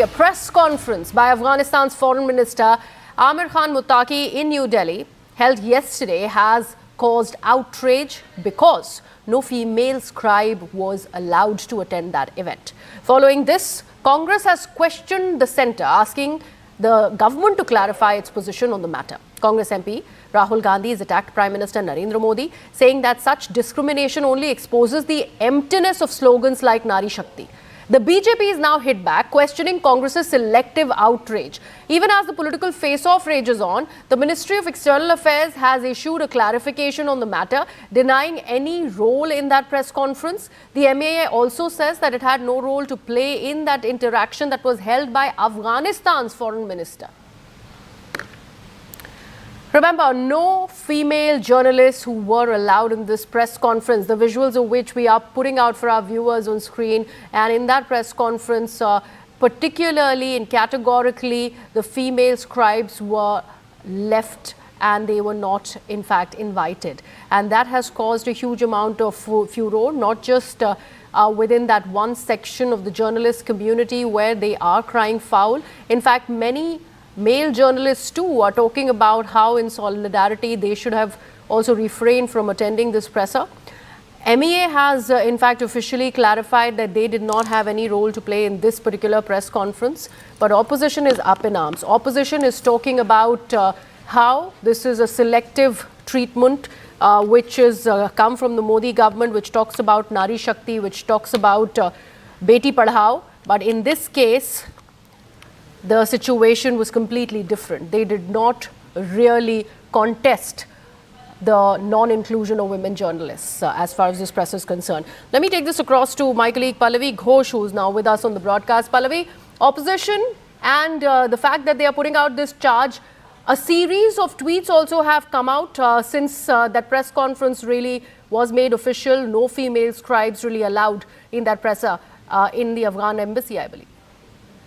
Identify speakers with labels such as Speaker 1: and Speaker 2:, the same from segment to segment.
Speaker 1: a press conference by Afghanistan's Foreign Minister Amir Khan Muttaqi in New Delhi held yesterday has caused outrage because no female scribe was allowed to attend that event. Following this, Congress has questioned the centre, asking the government to clarify its position on the matter. Congress MP Rahul Gandhi has attacked Prime Minister Narendra Modi, saying that such discrimination only exposes the emptiness of slogans like Nari Shakti. The BJP is now hit back, questioning Congress's selective outrage. Even as the political face-off rages on, the Ministry of External Affairs has issued a clarification on the matter, denying any role in that press conference. The MAA also says that it had no role to play in that interaction that was held by Afghanistan's foreign minister. Remember, no female journalists who were allowed in this press conference, the visuals of which we are putting out for our viewers on screen. And in that press conference, particularly and categorically, the female scribes were left and they were not, in fact, invited. And that has caused a huge amount of furor, not just within that one section of the journalist community where they are crying foul. In fact, many male journalists too are talking about how in solidarity they should have also refrained from attending this presser. MEA has in fact officially clarified that they did not have any role to play in this particular press conference, but opposition is up in arms. Opposition is talking about how this is a selective treatment which is come from the Modi government, which talks about Nari Shakti, which talks about Beti Padhao, but in this case the situation was completely different. They did not really contest the non-inclusion of women journalists as far as this press is concerned. Let me take this across to my colleague Pallavi Ghosh, who is now with us on the broadcast. Pallavi, opposition and the fact that they are putting out this charge, a series of tweets also have come out since that press conference really was made official. No female scribes really allowed in that presser in the Afghan embassy, I believe.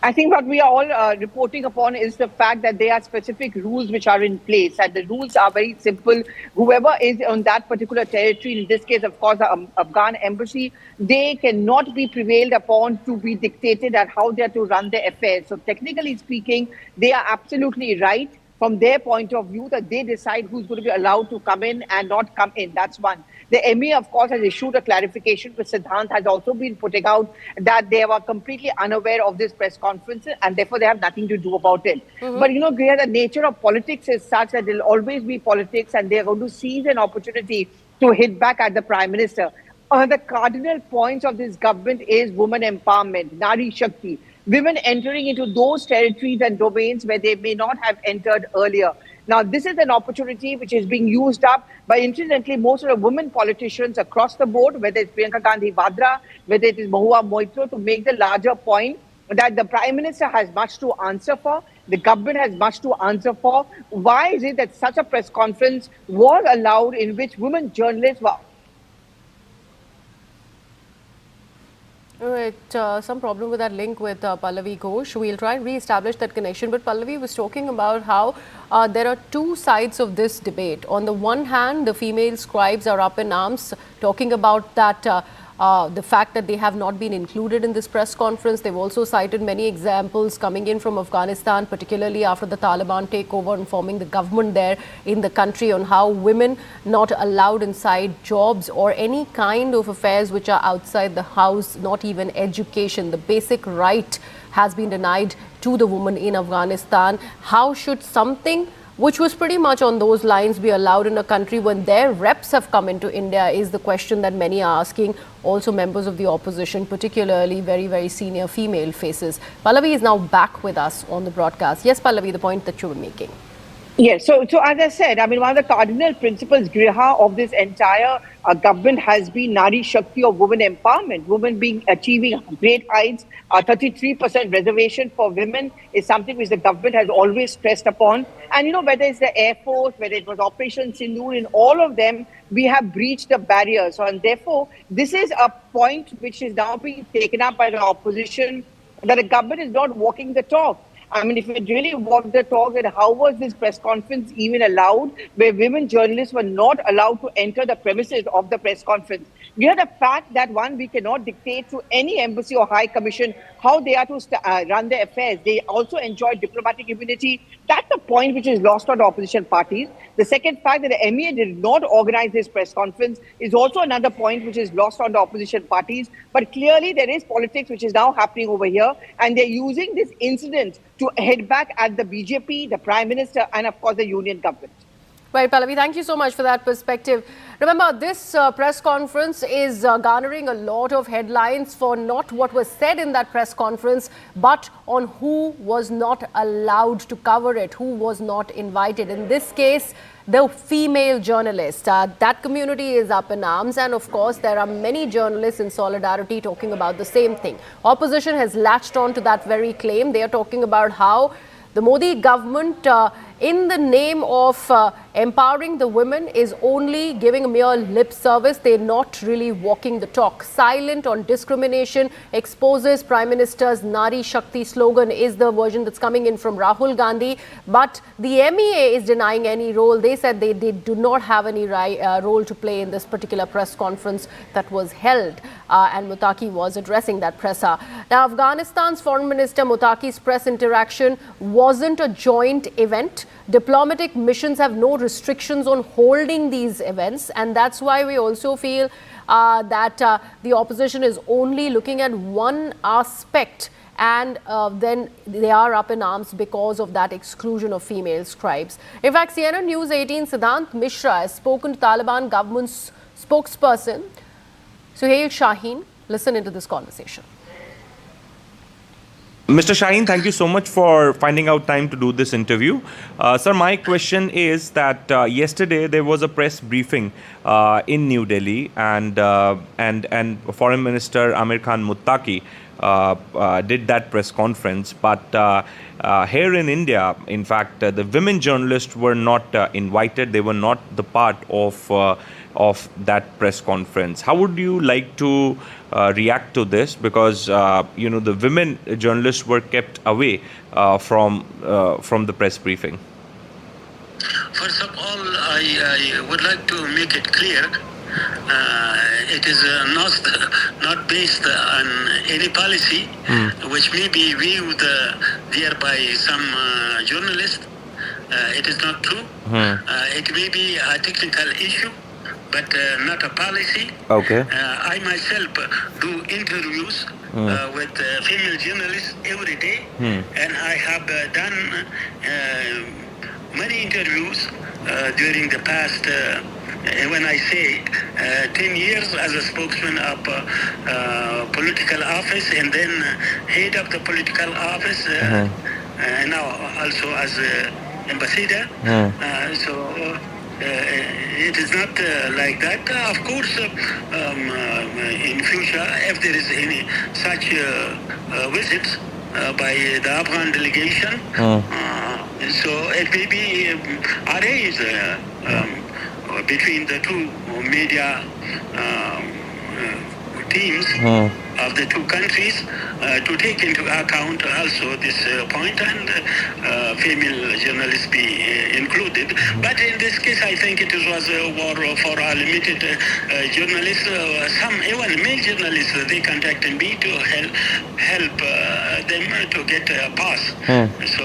Speaker 2: I think what we are all reporting upon is the fact that there are specific rules which are in place, and the rules are very simple. Whoever is on that particular territory, in this case, of course, the Afghan embassy, they cannot be prevailed upon to be dictated at how they are to run their affairs. So technically speaking, they are absolutely right from their point of view that they decide who's going to be allowed to come in and not come in. That's one. The ME, of course, has issued a clarification, which Siddhant has also been putting out, that they were completely unaware of this press conference and therefore they have nothing to do about it. But, you know, Griya, the nature of politics is such that there will always be politics, and they are going to seize an opportunity to hit back at the Prime Minister. The cardinal points of this government is women empowerment, Nari Shakti, women entering into those territories and domains where they may not have entered earlier. Now, this is an opportunity which is being used up by, incidentally, most of the women politicians across the board, whether it's Priyanka Gandhi Vadra, whether it is Mahua Moitro, to make the larger point that the Prime Minister has much to answer for, the government has much to answer for. Why is it that such a press conference was allowed in which women journalists were...
Speaker 1: All right, some problem with that link with Pallavi Ghosh. We'll try and re-establish that connection. But Pallavi was talking about how there are two sides of this debate. On the one hand, the female scribes are up in arms, talking about that the fact that they have not been included in this press conference. They've also cited many examples coming in from Afghanistan, particularly after the Taliban takeover and forming the government there in the country, on how women not allowed inside jobs or any kind of affairs which are outside the house, not even education. The basic right has been denied to the woman in Afghanistan. How should something which was pretty much on those lines be allowed in a country when their reps have come into India, is the question that many are asking. Also members of the opposition, particularly very, very senior female faces. Pallavi is now back with us on the broadcast. Yes, Pallavi, the point that you were making.
Speaker 2: Yes, so as I said, I mean, one of the cardinal principles, Griha, of this entire government has been Nari Shakti, or women empowerment. Women achieving great heights. 33% reservation for women is something which the government has always stressed upon. And, you know, whether it's the Air Force, whether it was Operation Sindoor, in all of them, we have breached the barriers. So, and therefore, this is a point which is now being taken up by the opposition, that the government is not walking the talk. I mean, if it really walked the talk, then how was this press conference even allowed, where women journalists were not allowed to enter the premises of the press conference? You have the fact that we cannot dictate to any embassy or high commission how they are to run their affairs. They also enjoy diplomatic immunity. That's the point which is lost on the opposition parties. The second fact that the MEA did not organize this press conference is also another point which is lost on the opposition parties. But clearly there is politics which is now happening over here, and they're using this incident to head back at the BJP, the Prime Minister, and of course the union government.
Speaker 1: Right, Pallavi, thank you so much for that perspective. Remember, this press conference is garnering a lot of headlines for not what was said in that press conference, but on who was not allowed to cover it, who was not invited. In this case, the female journalist. That community is up in arms, and of course there are many journalists in solidarity talking about the same thing. Opposition has latched on to that very claim. They are talking about how the Modi government, in the name of empowering the women, is only giving a mere lip service. They're not really walking the talk. Silent on discrimination, exposes Prime Minister's Nari Shakti slogan is the version that's coming in from Rahul Gandhi. But the MEA is denying any role. They said they do not have any role to play in this particular press conference that was held. And Muttaqi was addressing that presser. Now, Afghanistan's Foreign Minister Muttaqi's press interaction wasn't a joint event. Diplomatic missions have no restrictions on holding these events, and that's why we also feel that the opposition is only looking at one aspect, and then they are up in arms because of that exclusion of female scribes. In fact, CNN News 18 Siddhant Mishra has spoken to Taliban government's spokesperson Suhail Shaheen. Listen into this conversation.
Speaker 3: Mr. Shaheen, thank you so much for finding out time to do this interview. Sir, my question is that yesterday there was a press briefing in New Delhi, and Foreign Minister Amir Khan Muttaqi did that press conference. But here in India, in fact, the women journalists were not invited. They were not the part of that press conference. How would you like to react to this? Because the women journalists were kept away from the press briefing.
Speaker 4: First of all, I would like to make it clear. It is not based on any policy which may be viewed there by some journalists. It is not true. It may be a technical issue, but not a policy.
Speaker 3: Okay.
Speaker 4: I myself do interviews with female journalists every day, and I have done many interviews during the past, when I say 10 years as a spokesman of political office, and then head of the political office, and now also as ambassador. It is not like that. Of course, in future, if there is any such visits by the Afghan delegation, so it may be arranged between the two media teams of the two countries to take into account also this point, and female journalists be included. But in this case, I think it was a war for a limited journalists. Some even male journalists, they contacted me to help them to get a pass. So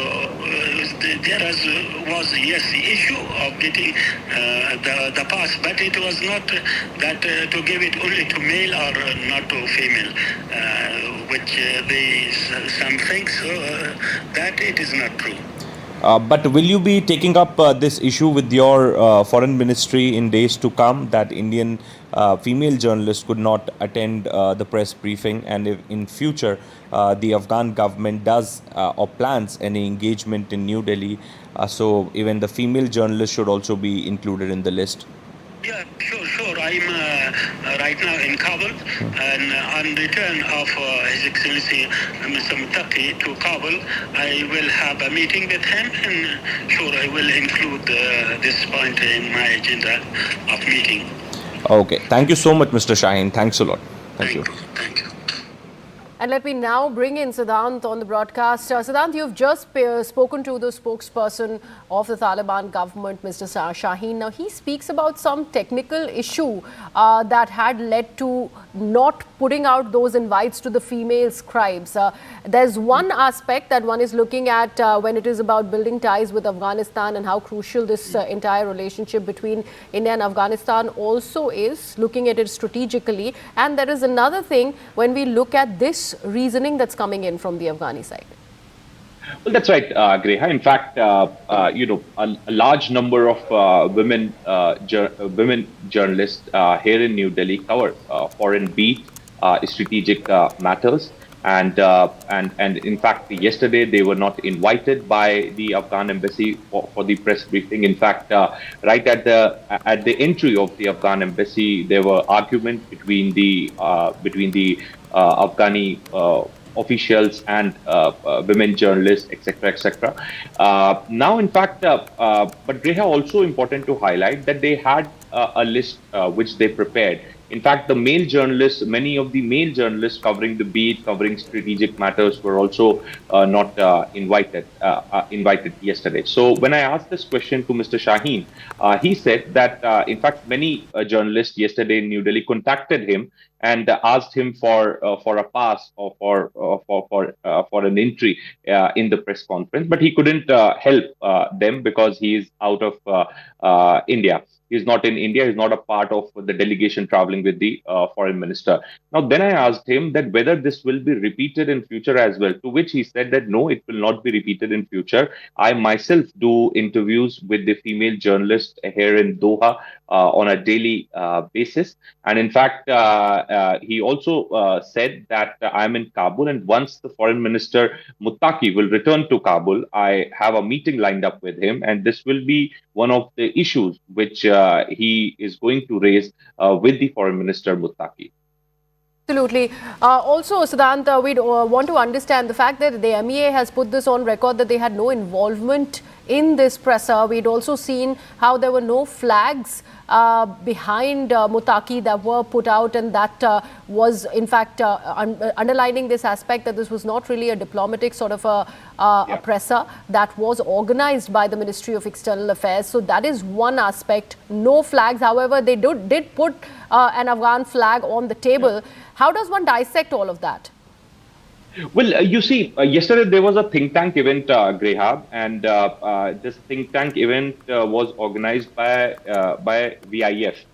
Speaker 4: there was yes the issue of getting the pass, but it was not that to give it only to male or not to female, which some think that it is not true.
Speaker 3: But will you be taking up this issue with your foreign ministry in days to come, that Indian female journalists could not attend the press briefing, and if in future the Afghan government does or plans any engagement in New Delhi, so even the female journalists should also be included in the list?
Speaker 4: Yeah, sure. I'm right now in Kabul, and on return of His Excellency Mr. Muttaqi to Kabul, I will have a meeting with him, and sure I will include this point in my agenda of meeting.
Speaker 3: Okay. Thank you so much, Mr. Shaheen. Thanks a lot. Thank you.
Speaker 4: Thank you.
Speaker 1: And let me now bring in Siddhant on the broadcast. Siddhant, you've just spoken to the spokesperson of the Taliban government, Mr. Shaheen. Now, he speaks about some technical issue that had led to not putting out those invites to the female scribes. There's one aspect that one is looking at when it is about building ties with Afghanistan and how crucial this entire relationship between India and Afghanistan also is, looking at it strategically. And there is another thing when we look at this reasoning that's coming in from the Afghani side.
Speaker 5: Well, that's right, Greha. In fact, a large number of women journalists here in New Delhi cover foreign beat, strategic matters, and in fact, yesterday they were not invited by the Afghan embassy for the press briefing. In fact, right at the entry of the Afghan embassy, there were arguments between the Afghani officials and women journalists, etc., etc. Now, in fact, but Greha, also important to highlight that they had a list which they prepared. In fact, the male journalists, many of the male journalists covering the beat, covering strategic matters, were also not invited yesterday. So when I asked this question to Mr. Shaheen, he said that in fact many journalists yesterday in New Delhi contacted him and asked him for a pass or for an entry in the press conference, but he couldn't help them because he is out of India. He's not in India. He's not a part of the delegation traveling with the foreign minister. Now, then I asked him that whether this will be repeated in future as well, to which he said that no, it will not be repeated in future. I myself do interviews with the female journalists here in Doha on a daily basis. And in fact, he also said that I'm in Kabul, and once the foreign minister Muttaqi will return to Kabul, I have a meeting lined up with him, and this will be one of the issues which he is going to raise with the foreign minister Muttaqi.
Speaker 1: Absolutely. Also, Siddhant, we want to understand the fact that the MEA has put this on record that they had no involvement in this presser. We'd also seen how there were no flags behind Muttaqi that were put out, and that was in fact underlining this aspect that this was not really a diplomatic sort of a presser that was organized by the Ministry of External Affairs. So that is one aspect. No flags. However, they did put an Afghan flag on the table. How does one dissect all of that?
Speaker 5: Well, you see, yesterday there was a think tank event, Graham, and this think tank event was organized by VIF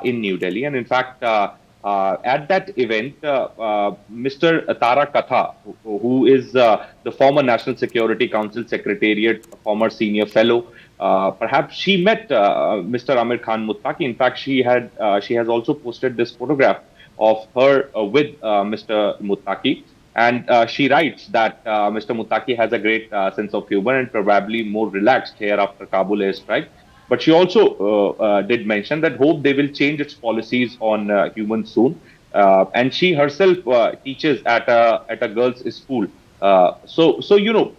Speaker 5: in New Delhi. And in fact, at that event, Mr. Tara Katha, who is the former National Security Council Secretariat, former senior fellow, perhaps she met Mr. Amir Khan Muttaqi. In fact, she has also posted this photograph of her with Mr. Muttaqi. And she writes that Mr. Muttaqi has a great sense of humor and probably more relaxed here after Kabul airstrike. But she also did mention that hope they will change its policies on humans soon. And she herself teaches at a girls' school. So you know,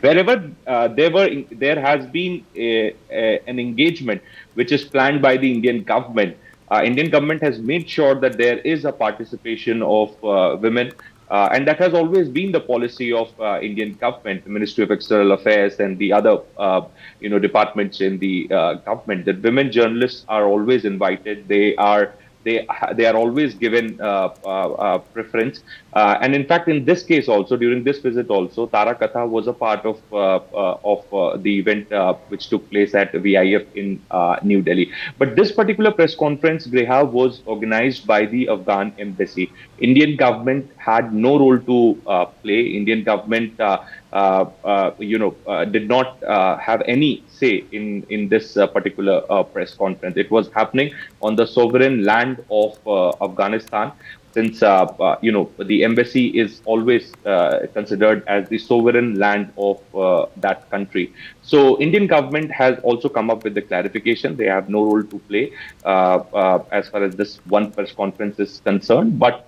Speaker 5: wherever there has been an engagement which is planned by the Indian government. Indian government has made sure that there is a participation of women, and that has always been the policy of Indian government, the Ministry of External Affairs, and the other departments in the government. That women journalists are always invited. They are always given preference, and in fact, in this case also, during this visit also, Tara Katha was a part of the event which took place at VIF in New Delhi. But this particular press conference, Greha, was organized by the Afghan embassy. Indian government had no role to play. Indian government did not have any say in this particular press conference. It was happening on the sovereign land of Afghanistan, since the embassy is always considered as the sovereign land of that country. So Indian government has also come up with the clarification. They have no role to play as far as this one press conference is concerned. But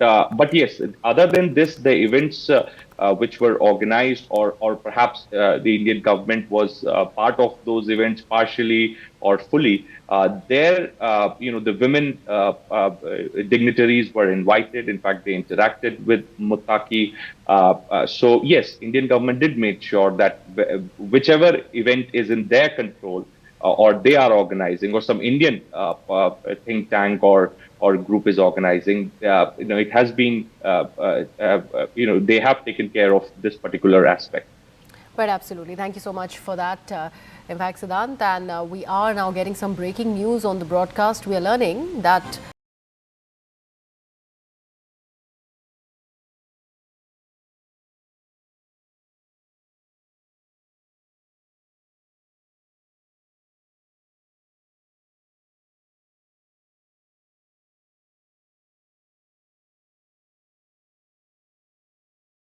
Speaker 5: yes, other than this, the events which were organized, or perhaps the Indian government was part of those events partially or fully. There, the women dignitaries were invited. In fact, they interacted with Muttaqi. So yes, Indian government did make sure that whichever event is in their control, or they are organizing, or some Indian think tank or group is organizing, it has been, they have taken care of this particular aspect.
Speaker 1: Right, absolutely. Thank you so much for that. In fact, Siddhant, and we are now getting some breaking news on the broadcast. We are learning that